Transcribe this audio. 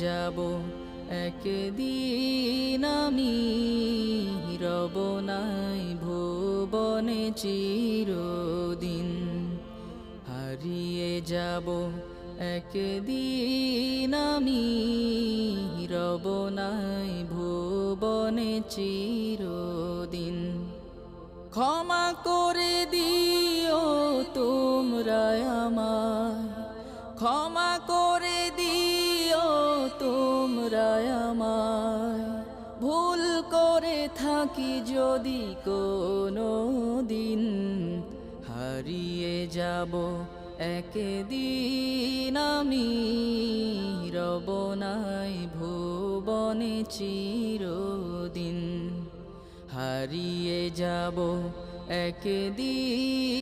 যাব একদিন আমি, রব নাই ভুবনে চিরদিন। হারিয়ে যাব একদিন আমি, রব নাই ভুবনে চিরদিন। ক্ষমা করে দিও তোমরা আমায়, ক্ষমা করে দিও তোমরা আমায়, ভুল করে থাকি যদি কোনো দিন। হারিয়ে যাব একদিন আমি, রব নাই ভুবনে চিরদিন। হারিয়ে যাব একদিন